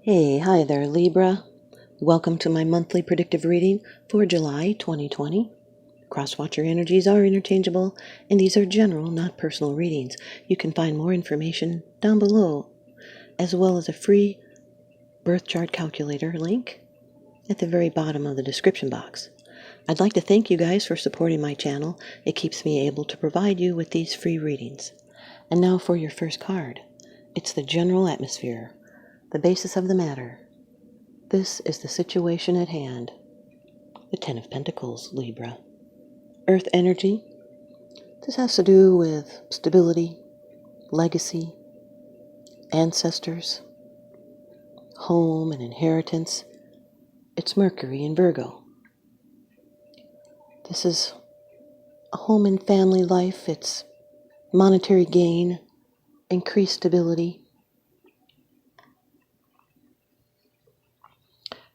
Hi there, Libra. Welcome to my monthly predictive reading for July 2020. Crosswatcher energies are interchangeable, and these are general, not personal readings. You can find more information down below, as well as a free birth chart calculator link at the very bottom of the description box. I'd like to thank you guys for supporting my channel. It keeps me able to provide you with these free readings. And now for your first card. It's the general atmosphere, the basis of the matter. This is the situation at hand. The Ten of Pentacles, Libra. Earth energy. This has to do with stability, legacy, ancestors, home and inheritance. It's Mercury in Virgo. This is a home and family life. It's monetary gain, increased stability.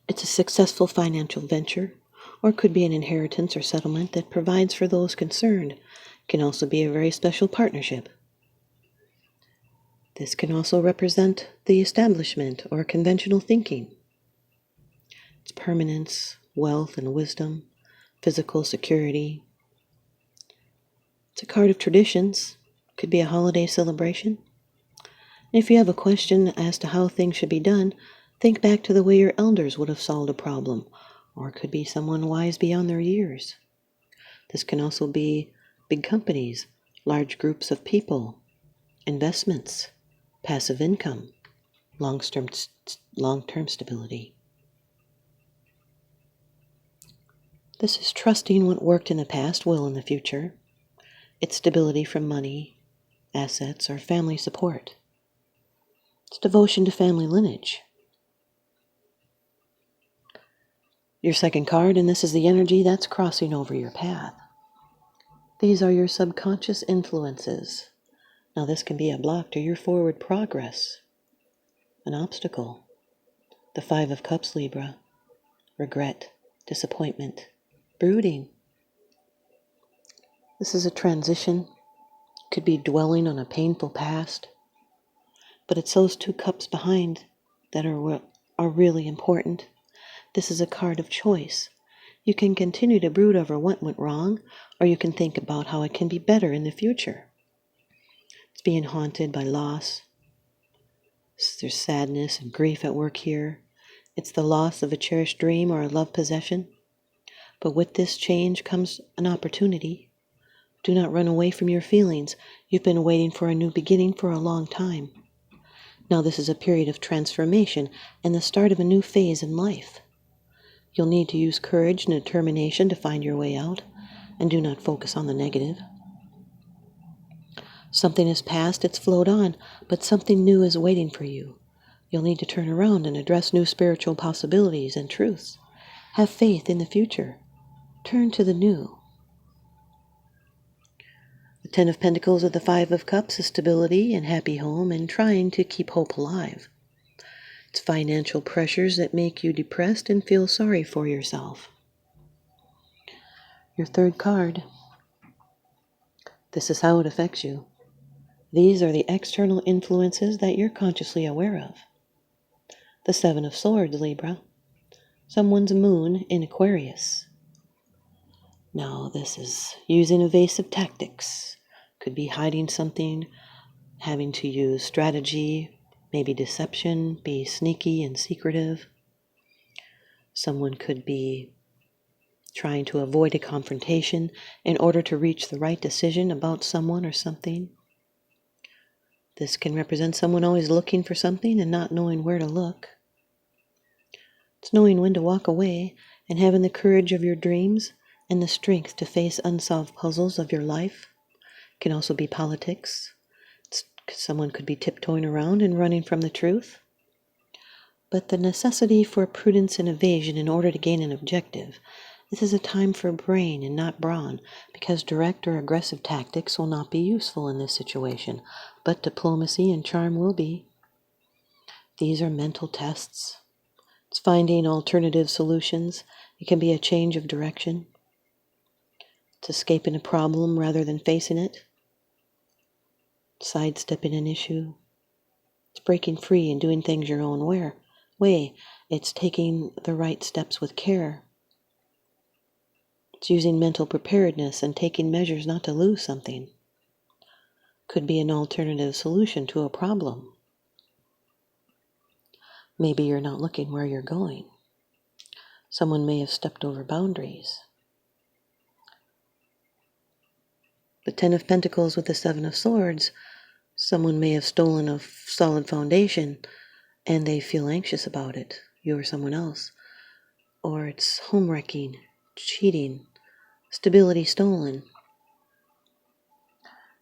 It's a successful financial venture, or it could be an inheritance or settlement that provides for those concerned. It can also be a very special partnership. This can also represent the establishment or conventional thinking. It's permanence, wealth and wisdom, physical security. It's a card of traditions. It could be a holiday celebration. And if you have a question as to how things should be done, think back to the way your elders would have solved a problem, or it could be someone wise beyond their years. This can also be big companies, large groups of people, investments, passive income, long-term stability. This is trusting what worked in the past will in the future. It's stability from money, assets, or family support. It's devotion to family lineage. Your second card, and this is the energy that's crossing over your path. These are your subconscious influences. Now this can be a block to your forward progress, an obstacle. The Five of Cups, Libra. Regret, disappointment, brooding. This is a transition. Could be dwelling on a painful past. But it's those two cups behind that are really important. This is a card of choice. You can continue to brood over what went wrong, or you can think about how it can be better in the future. It's being haunted by loss. There's sadness and grief at work here. It's the loss of a cherished dream or a loved possession. But with this change comes an opportunity. Do not run away from your feelings. You've been waiting for a new beginning for a long time. Now this is a period of transformation and the start of a new phase in life. You'll need to use courage and determination to find your way out, and do not focus on the negative. Something is past, it's flowed on, but something new is waiting for you. You'll need to turn around and address new spiritual possibilities and truths. Have faith in the future. Turn to the new. The Ten of Pentacles with the Five of Cups is stability and happy home and trying to keep hope alive. It's financial pressures that make you depressed and feel sorry for yourself. Your third card. This is how it affects you. These are the external influences that you're consciously aware of. The Seven of Swords, Libra. Someone's moon in Aquarius. Now, this is using evasive tactics. Could be hiding something, having to use strategy, maybe deception, be sneaky and secretive. Someone could be trying to avoid a confrontation in order to reach the right decision about someone or something. This can represent someone always looking for something and not knowing where to look. It's knowing when to walk away and having the courage of your dreams and the strength to face unsolved puzzles of your life. It can also be politics. Someone could be tiptoeing around and running from the truth. But the necessity for prudence and evasion in order to gain an objective. This is a time for brain and not brawn, because direct or aggressive tactics will not be useful in this situation, but diplomacy and charm will be. These are mental tests. It's finding alternative solutions. It can be a change of direction. It's escaping a problem rather than facing it. Sidestepping an issue. It's breaking free and doing things your own way. It's taking the right steps with care. It's using mental preparedness and taking measures not to lose something. Could be an alternative solution to a problem. Maybe you're not looking where you're going. Someone may have stepped over boundaries. The Ten of Pentacles with the Seven of Swords, someone may have stolen a solid foundation and they feel anxious about it, you or someone else. Or it's home wrecking, cheating, stability stolen.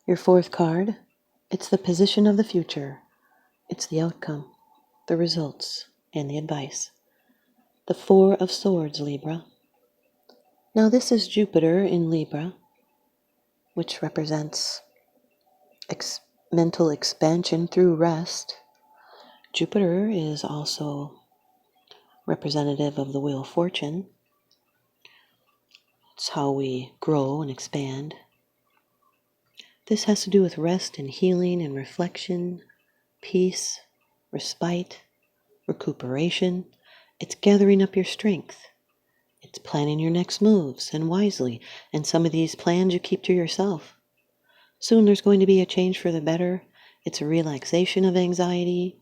Your fourth card, it's the position of the future. It's the outcome, the results, and the advice. The Four of Swords, Libra. Now this is Jupiter in Libra, which represents mental expansion through rest. Jupiter is also representative of the Wheel of Fortune. It's how we grow and expand. This has to do with rest and healing and reflection, peace, respite, recuperation. It's gathering up your strength. It's planning your next moves, and wisely. And some of these plans you keep to yourself. Soon there's going to be a change for the better. It's a relaxation of anxiety,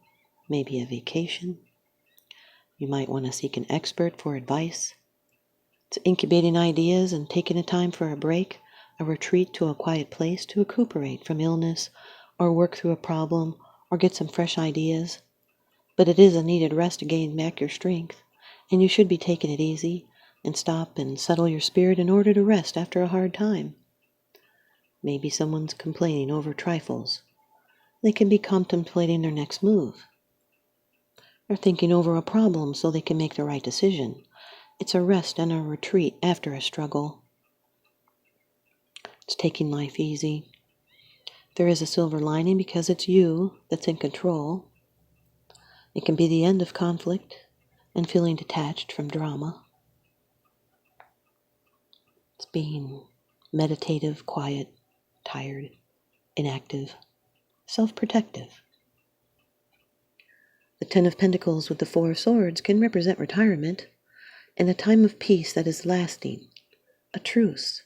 maybe a vacation. You might want to seek an expert for advice. It's incubating ideas and taking a time for a break, a retreat to a quiet place to recuperate from illness, or work through a problem, or get some fresh ideas. But it is a needed rest to gain back your strength, and you should be taking it easy and stop and settle your spirit in order to rest after a hard time. Maybe someone's complaining over trifles. They can be contemplating their next move. Or thinking over a problem so they can make the right decision. It's a rest and a retreat after a struggle. It's taking life easy. There is a silver lining because it's you that's in control. It can be the end of conflict and feeling detached from drama. It's being meditative, quiet, tired, inactive, self-protective. The Ten of Pentacles with the Four of Swords can represent retirement and a time of peace that is lasting, a truce.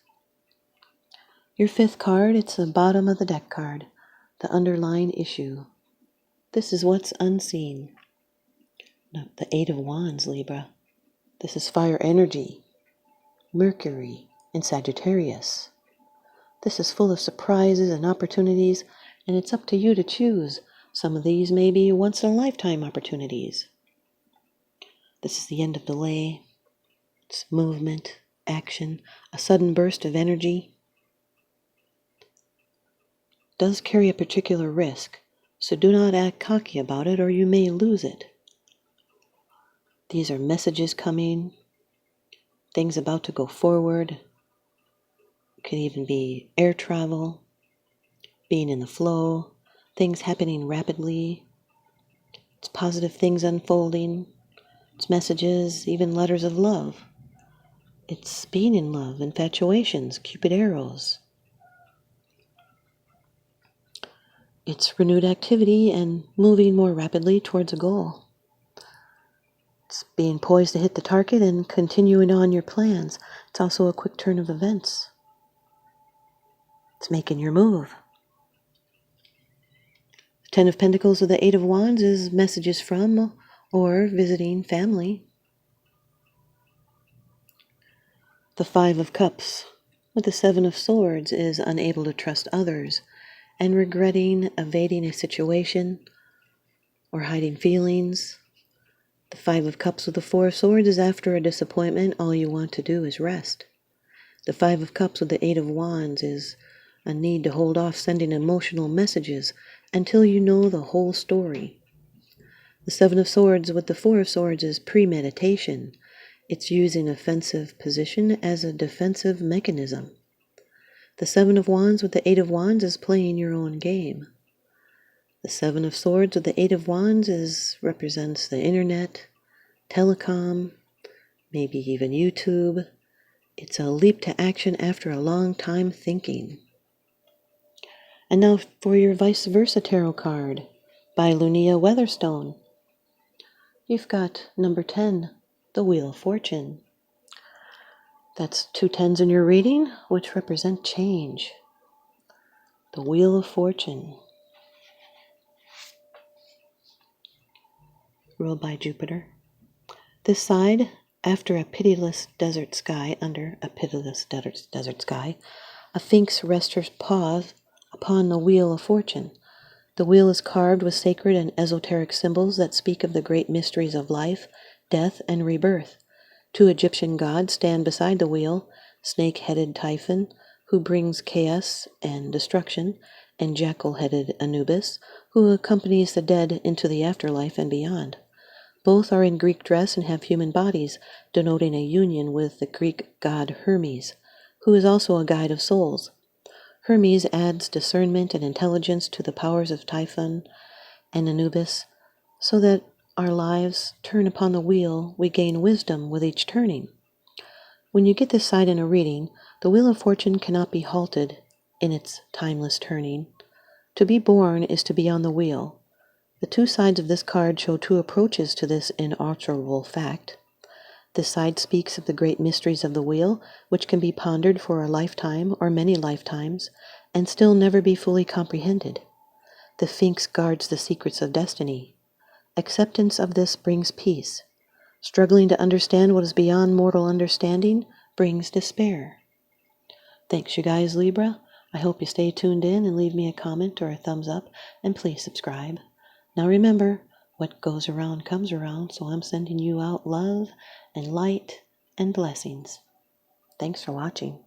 Your fifth card, it's the bottom of the deck card, the underlying issue. This is what's unseen. Now, the Eight of Wands, Libra. This is fire energy, Mercury, and Sagittarius. This is full of surprises and opportunities, and it's up to you to choose. Some of these may be once-in-a-lifetime opportunities. This is the end of delay. It's movement, action, a sudden burst of energy. It does carry a particular risk, so do not act cocky about it or you may lose it. These are messages coming, things about to go forward. It could even be air travel, being in the flow, things happening rapidly. It's positive things unfolding. It's messages, even letters of love. It's being in love, infatuations, Cupid arrows. It's renewed activity and moving more rapidly towards a goal. It's being poised to hit the target and continuing on your plans. It's also a quick turn of events. It's making your move. Ten of Pentacles with the Eight of Wands is messages from or visiting family. The Five of Cups with the Seven of Swords is unable to trust others and regretting evading a situation or hiding feelings. The Five of Cups with the Four of Swords is after a disappointment, all you want to do is rest. The Five of Cups with the Eight of Wands is a need to hold off sending emotional messages until you know the whole story. The Seven of Swords with the Four of Swords is premeditation. It's using offensive position as a defensive mechanism. The Seven of Wands with the Eight of Wands is playing your own game. The Seven of Swords with the Eight of Wands represents the internet, telecom, maybe even YouTube. It's a leap to action after a long time thinking. And now for your ViceVersa Tarot card by Lunaea Weatherstone. you've got number 10, the Wheel of Fortune. That's 2 10s in your reading, which represent change. The Wheel of Fortune, ruled by Jupiter. This side, after a pitiless desert sky, under a pitiless desert sky, a Sphinx rests her paws upon the Wheel of Fortune. The wheel is carved with sacred and esoteric symbols that speak of the great mysteries of life, death, and rebirth. 2 Egyptian gods stand beside the wheel, snake-headed Typhon, who brings chaos and destruction, and jackal-headed Anubis, who accompanies the dead into the afterlife and beyond. Both are in Greek dress and have human bodies, denoting a union with the Greek god Hermes, who is also a guide of souls. Hermes adds discernment and intelligence to the powers of Typhon and Anubis, so that our lives turn upon the wheel, we gain wisdom with each turning. When you get this side in a reading, the Wheel of Fortune cannot be halted in its timeless turning. To be born is to be on the wheel. The 2 sides of this card show 2 approaches to this inalterable fact. This side speaks of the great mysteries of the wheel, which can be pondered for a lifetime or many lifetimes, and still never be fully comprehended. The Sphinx guards the secrets of destiny. Acceptance of this brings peace. Struggling to understand what is beyond mortal understanding brings despair. Thanks, you guys, Libra. I hope you stay tuned in and leave me a comment or a thumbs up, and please subscribe. Now remember, what goes around comes around, so I'm sending you out love and light and blessings. Thanks for watching.